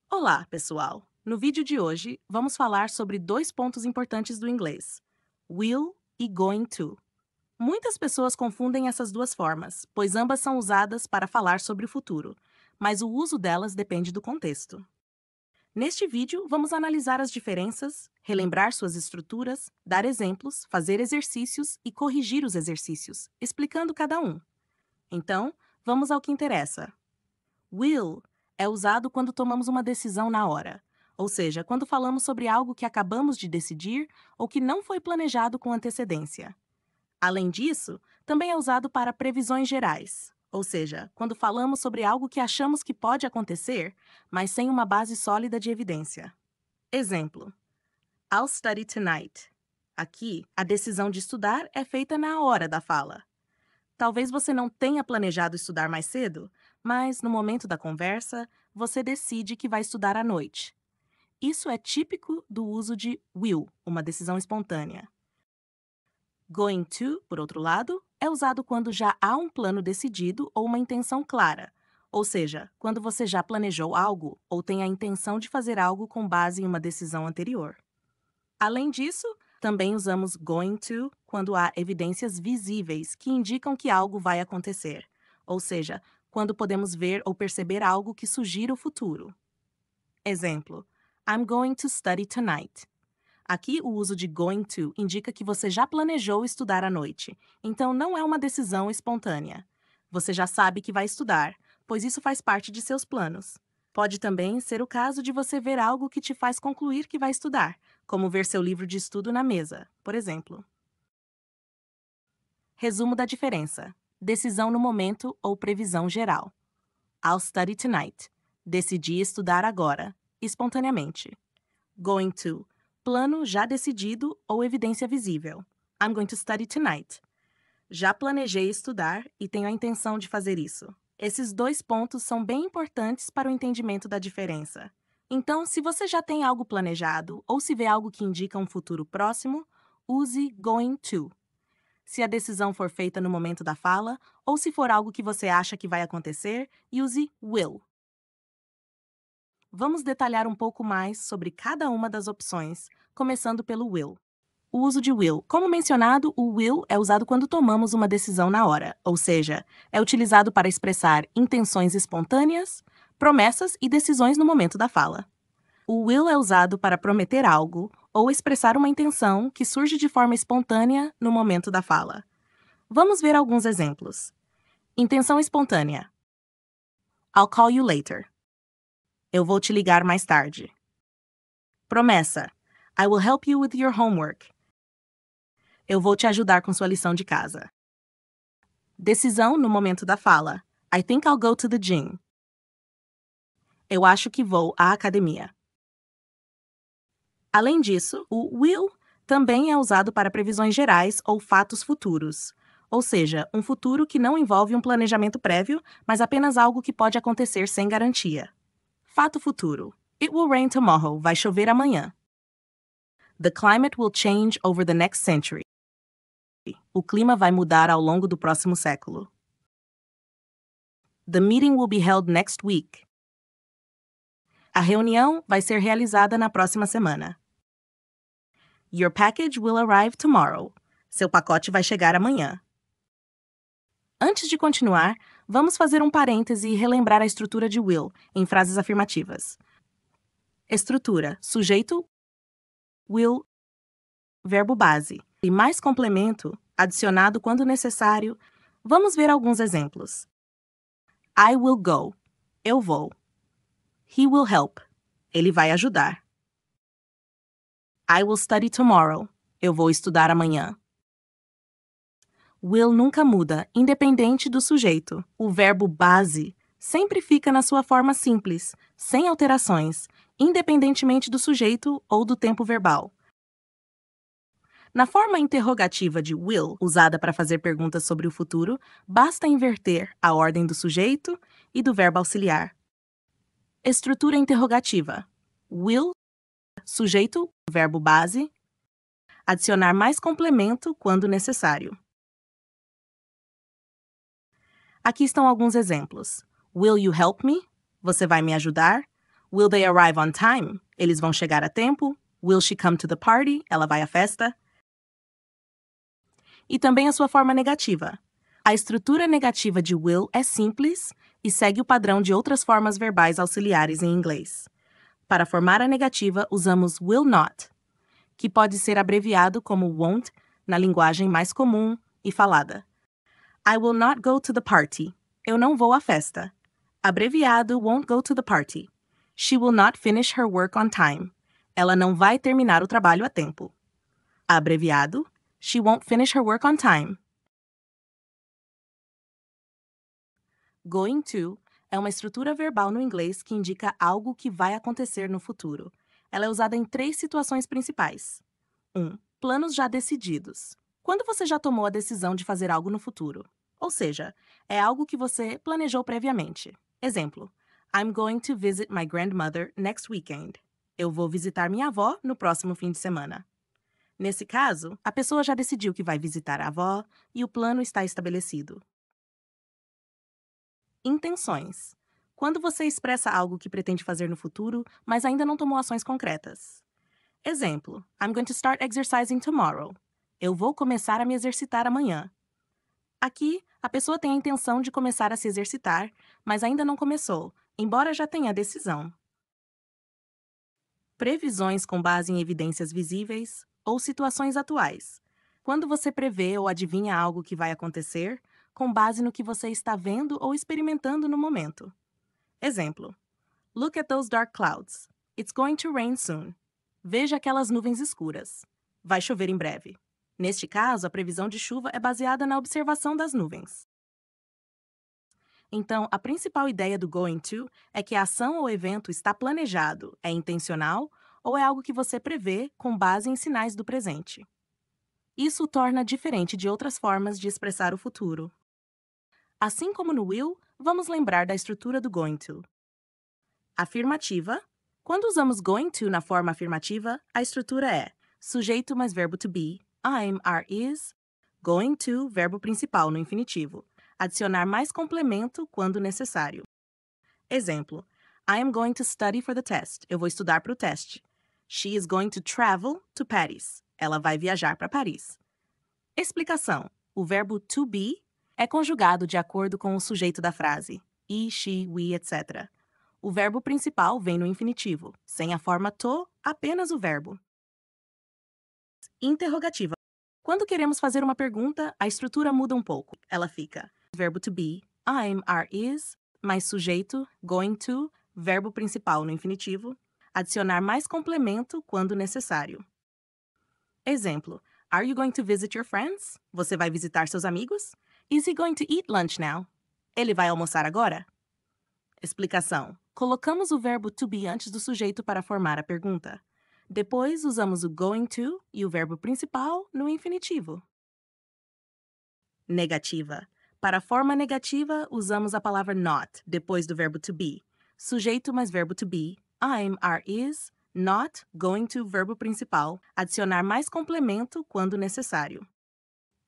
Olá, pessoal! No vídeo de hoje, vamos falar sobre dois pontos importantes do inglês: will e going to. Muitas pessoas confundem essas duas formas, pois ambas são usadas para falar sobre o futuro, mas o uso delas depende do contexto. Neste vídeo, vamos analisar as diferenças, relembrar suas estruturas, dar exemplos, fazer exercícios e corrigir os exercícios, explicando cada um. Então, vamos ao que interessa. Will é usado quando tomamos uma decisão na hora, ou seja, quando falamos sobre algo que acabamos de decidir ou que não foi planejado com antecedência. Além disso, também é usado para previsões gerais, ou seja, quando falamos sobre algo que achamos que pode acontecer, mas sem uma base sólida de evidência. Exemplo: I'll study tonight. Aqui, a decisão de estudar é feita na hora da fala. Talvez você não tenha planejado estudar mais cedo, mas no momento da conversa, você decide que vai estudar à noite. Isso é típico do uso de will, uma decisão espontânea. Going to, por outro lado, é usado quando já há um plano decidido ou uma intenção clara, ou seja, quando você já planejou algo ou tem a intenção de fazer algo com base em uma decisão anterior. Além disso, também usamos going to quando há evidências visíveis que indicam que algo vai acontecer, ou seja, quando podemos ver ou perceber algo que sugira o futuro. Exemplo: I'm going to study tonight. Aqui, o uso de going to indica que você já planejou estudar à noite, então não é uma decisão espontânea. Você já sabe que vai estudar, pois isso faz parte de seus planos. Pode também ser o caso de você ver algo que te faz concluir que vai estudar, como ver seu livro de estudo na mesa, por exemplo. Resumo da diferença: decisão no momento ou previsão geral. I'll study tonight. Decidi estudar agora, espontaneamente. Going to, plano já decidido ou evidência visível. I'm going to study tonight. Já planejei estudar e tenho a intenção de fazer isso. Esses dois pontos são bem importantes para o entendimento da diferença. Então, se você já tem algo planejado ou se vê algo que indica um futuro próximo, use going to. Se a decisão for feita no momento da fala ou se for algo que você acha que vai acontecer, use will. Vamos detalhar um pouco mais sobre cada uma das opções, começando pelo will. O uso de will. Como mencionado, o will é usado quando tomamos uma decisão na hora, ou seja, é utilizado para expressar intenções espontâneas, promessas e decisões no momento da fala. O will é usado para prometer algo ou expressar uma intenção que surge de forma espontânea no momento da fala. Vamos ver alguns exemplos. Intenção espontânea. I'll call you later. Eu vou te ligar mais tarde. Promessa. I will help you with your homework. Eu vou te ajudar com sua lição de casa. Decisão no momento da fala. I think I'll go to the gym. Eu acho que vou à academia. Além disso, o will também é usado para previsões gerais ou fatos futuros, ou seja, um futuro que não envolve um planejamento prévio, mas apenas algo que pode acontecer sem garantia. Fato futuro. It will rain tomorrow. Vai chover amanhã. The climate will change over the next century. O clima vai mudar ao longo do próximo século. The meeting will be held next week. A reunião vai ser realizada na próxima semana. Your package will arrive tomorrow. Seu pacote vai chegar amanhã. Antes de continuar, vamos fazer um parêntese e relembrar a estrutura de will em frases afirmativas. Estrutura: sujeito, will, verbo base e mais complemento, adicionado quando necessário. Vamos ver alguns exemplos. I will go. Eu vou. He will help. Ele vai ajudar. I will study tomorrow. Eu vou estudar amanhã. Will nunca muda, independente do sujeito. O verbo base sempre fica na sua forma simples, sem alterações, independentemente do sujeito ou do tempo verbal. Na forma interrogativa de will, usada para fazer perguntas sobre o futuro, basta inverter a ordem do sujeito e do verbo auxiliar. Estrutura interrogativa. Will, sujeito, verbo base. Adicionar mais complemento quando necessário. Aqui estão alguns exemplos. Will you help me? Você vai me ajudar? Will they arrive on time? Eles vão chegar a tempo? Will she come to the party? Ela vai à festa? E também a sua forma negativa. A estrutura negativa de will é simples e segue o padrão de outras formas verbais auxiliares em inglês. Para formar a negativa, usamos will not, que pode ser abreviado como won't na linguagem mais comum e falada. I will not go to the party. Eu não vou à festa. Abreviado, won't go to the party. She will not finish her work on time. Ela não vai terminar o trabalho a tempo. Abreviado, she won't finish her work on time. Going to é uma estrutura verbal no inglês que indica algo que vai acontecer no futuro. Ela é usada em 3 situações principais. 1. Planos já decididos. Quando você já tomou a decisão de fazer algo no futuro. Ou seja, é algo que você planejou previamente. Exemplo: I'm going to visit my grandmother next weekend. Eu vou visitar minha avó no próximo fim de semana. Nesse caso, a pessoa já decidiu que vai visitar a avó e o plano está estabelecido. Intenções. Quando você expressa algo que pretende fazer no futuro, mas ainda não tomou ações concretas. Exemplo: I'm going to start exercising tomorrow. Eu vou começar a me exercitar amanhã. Aqui, a pessoa tem a intenção de começar a se exercitar, mas ainda não começou, embora já tenha a decisão. Previsões com base em evidências visíveis ou situações atuais. Quando você prevê ou adivinha algo que vai acontecer, com base no que você está vendo ou experimentando no momento. Exemplo: Look at those dark clouds. It's going to rain soon. Veja aquelas nuvens escuras. Vai chover em breve. Neste caso, a previsão de chuva é baseada na observação das nuvens. Então, a principal ideia do going to é que a ação ou evento está planejado, é intencional ou é algo que você prevê com base em sinais do presente. Isso o torna diferente de outras formas de expressar o futuro. Assim como no will, vamos lembrar da estrutura do going to. Afirmativa. Quando usamos going to na forma afirmativa, a estrutura é sujeito mais verbo to be, I'm, are, is, going to, verbo principal no infinitivo. Adicionar mais complemento quando necessário. Exemplo: I am going to study for the test. Eu vou estudar para o teste. She is going to travel to Paris. Ela vai viajar para Paris. Explicação: o verbo to be é conjugado de acordo com o sujeito da frase. He, she, we, etc. O verbo principal vem no infinitivo. Sem a forma to, apenas o verbo. Interrogativa. Quando queremos fazer uma pergunta, a estrutura muda um pouco. Ela fica verbo to be, I'm, are, is, mais sujeito, going to, verbo principal no infinitivo, adicionar mais complemento quando necessário. Exemplo: Are you going to visit your friends? Você vai visitar seus amigos? Is he going to eat lunch now? Ele vai almoçar agora? Explicação: colocamos o verbo to be antes do sujeito para formar a pergunta. Depois, usamos o going to e o verbo principal no infinitivo. Negativa. Para a forma negativa, usamos a palavra not depois do verbo to be. Sujeito mais verbo to be, I'm, are, is, not, going to, verbo principal, adicionar mais complemento quando necessário.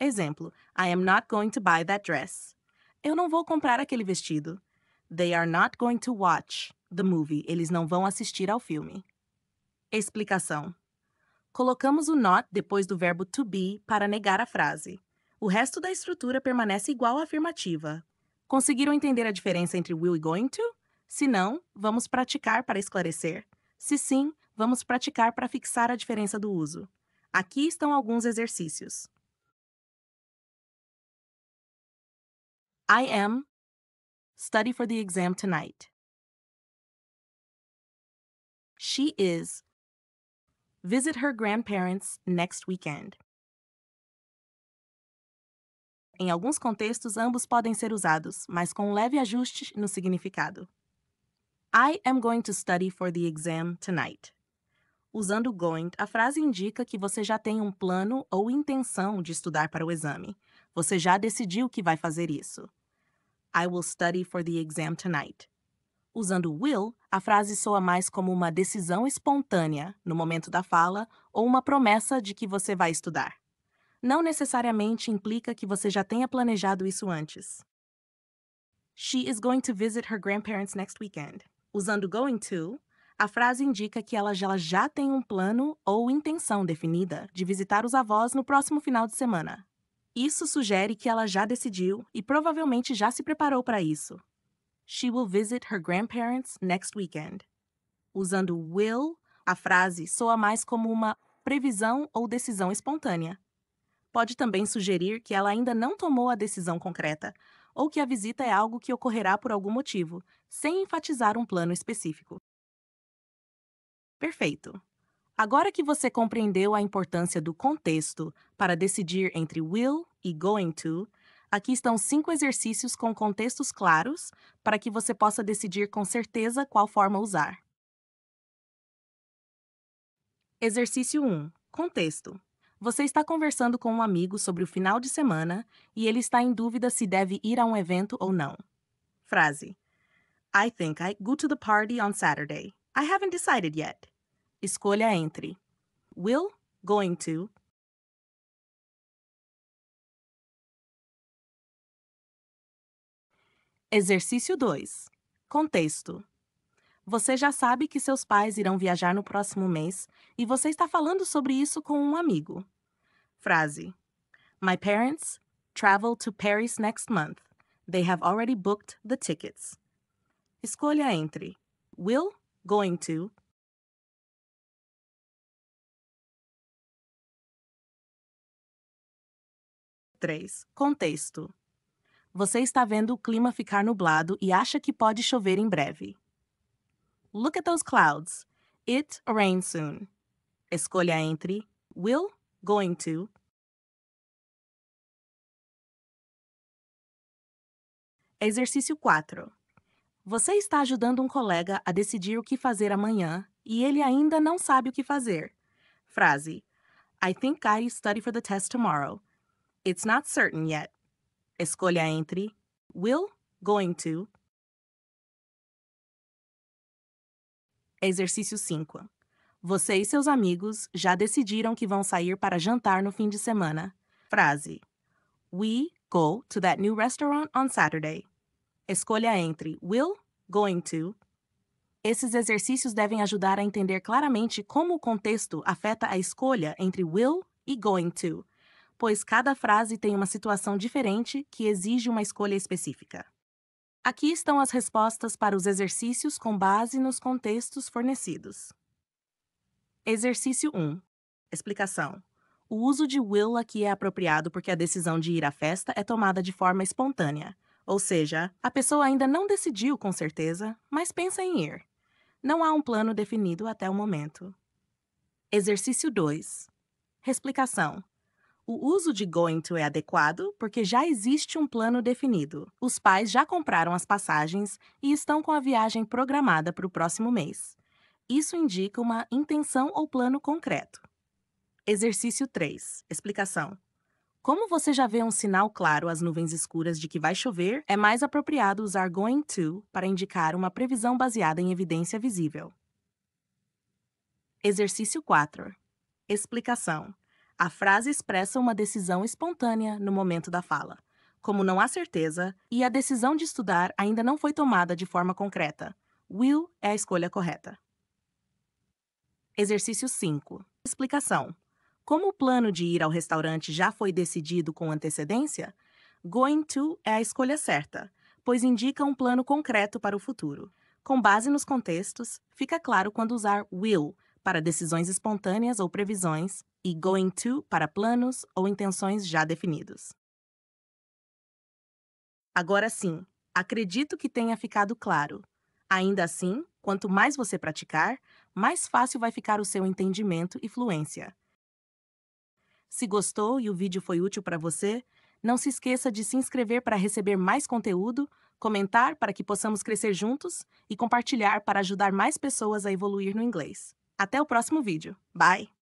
Exemplo: I am not going to buy that dress. Eu não vou comprar aquele vestido. They are not going to watch the movie. Eles não vão assistir ao filme. Explicação: colocamos o not depois do verbo to be para negar a frase. O resto da estrutura permanece igual à afirmativa. Conseguiram entender a diferença entre will e going to? Se não, vamos praticar para esclarecer. Se sim, vamos praticar para fixar a diferença do uso. Aqui estão alguns exercícios. I am. Study for the exam tonight. She is. Visit her grandparents next weekend. Em alguns contextos, ambos podem ser usados, mas com um leve ajuste no significado. I am going to study for the exam tonight. Usando going, a frase indica que você já tem um plano ou intenção de estudar para o exame. Você já decidiu que vai fazer isso. I will study for the exam tonight. Usando will, a frase soa mais como uma decisão espontânea no momento da fala ou uma promessa de que você vai estudar. Não necessariamente implica que você já tenha planejado isso antes. She is going to visit her grandparents next weekend. Usando going to, A frase indica que ela já tem um plano ou intenção definida de visitar os avós no próximo final de semana. Isso sugere que ela já decidiu e provavelmente já se preparou para isso. She will visit her grandparents next weekend. Usando will, a frase soa mais como uma previsão ou decisão espontânea. Pode também sugerir que ela ainda não tomou a decisão concreta ou que a visita é algo que ocorrerá por algum motivo, sem enfatizar um plano específico. Perfeito! Agora que você compreendeu a importância do contexto para decidir entre will e going to, aqui estão 5 exercícios com contextos claros para que você possa decidir com certeza qual forma usar. Exercício 1. Contexto. Você está conversando com um amigo sobre o final de semana e ele está em dúvida se deve ir a um evento ou não. Frase: I think I go to the party on Saturday. I haven't decided yet. Escolha entre will, going to. Exercício 2. Contexto. Você já sabe que seus pais irão viajar no próximo mês e você está falando sobre isso com um amigo. Frase: My parents travel to Paris next month. They have already booked the tickets. Escolha entre will, going to. Três. Contexto. Você está vendo o clima ficar nublado e acha que pode chover em breve. Look at those clouds. It rains soon. Escolha entre will, going to. Exercício 4. Você está ajudando um colega a decidir o que fazer amanhã e ele ainda não sabe o que fazer. Frase: I think I study for the test tomorrow. It's not certain yet. Escolha entre will, going to. Exercício 5. Você e seus amigos já decidiram que vão sair para jantar no fim de semana. Frase: We go to that new restaurant on Saturday. Escolha entre will, going to. Esses exercícios devem ajudar a entender claramente como o contexto afeta a escolha entre will e going to, pois cada frase tem uma situação diferente que exige uma escolha específica. Aqui estão as respostas para os exercícios com base nos contextos fornecidos. Exercício 1. Explicação. O uso de will aqui é apropriado porque a decisão de ir à festa é tomada de forma espontânea, ou seja, a pessoa ainda não decidiu com certeza, mas pensa em ir. Não há um plano definido até o momento. Exercício 2. Explicação. O uso de going to é adequado porque já existe um plano definido. Os pais já compraram as passagens e estão com a viagem programada para o próximo mês. Isso indica uma intenção ou plano concreto. Exercício 3. Explicação. Como você já vê um sinal claro às nuvens escuras de que vai chover, é mais apropriado usar going to para indicar uma previsão baseada em evidência visível. Exercício 4. Explicação. A frase expressa uma decisão espontânea no momento da fala. Como não há certeza e a decisão de estudar ainda não foi tomada de forma concreta, will é a escolha correta. Exercício 5. Explicação. Como o plano de ir ao restaurante já foi decidido com antecedência, going to é a escolha certa, pois indica um plano concreto para o futuro. Com base nos contextos, fica claro quando usar will para decisões espontâneas ou previsões e going to para planos ou intenções já definidos. Agora sim, acredito que tenha ficado claro. Ainda assim, quanto mais você praticar, mais fácil vai ficar o seu entendimento e fluência. Se gostou e o vídeo foi útil para você, não se esqueça de se inscrever para receber mais conteúdo, comentar para que possamos crescer juntos e compartilhar para ajudar mais pessoas a evoluir no inglês. Até o próximo vídeo. Bye!